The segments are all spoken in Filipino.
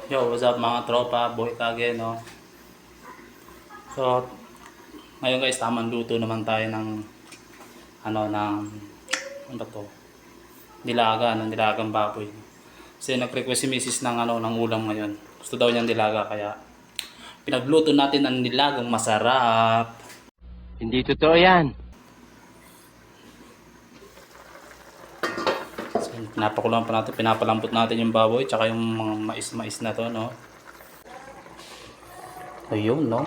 Yo, what's up mga tropa, boy kage, no? So, ngayon guys, tamang luto naman tayo ng, ano ba to? Nilagang baboy. Kasi nag-request si Mrs. ng ulam ngayon. Gusto daw niyang nilaga, kaya pinagluto natin ang nilagang masarap. Hindi totoo yan. So, pinapalambot natin yung baboy, tsaka yung mga mais na to, no? Ayun, no?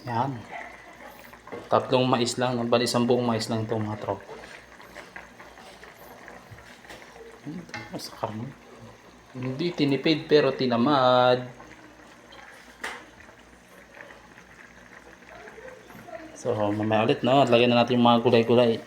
Yan. Tatlong mais lang, no? Bali 10 mais lang ito mga tropa. Sa karne. Hindi tinipid pero tinamad. So mamaya ulit, no? Lagyan na natin yung mga gulay-gulay.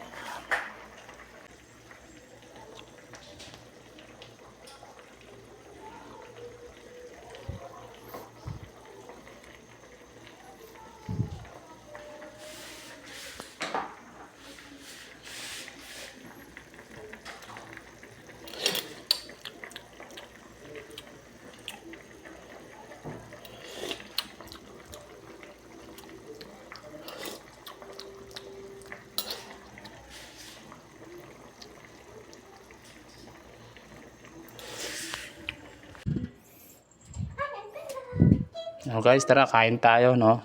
So guys, tara kain tayo, no?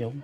Yung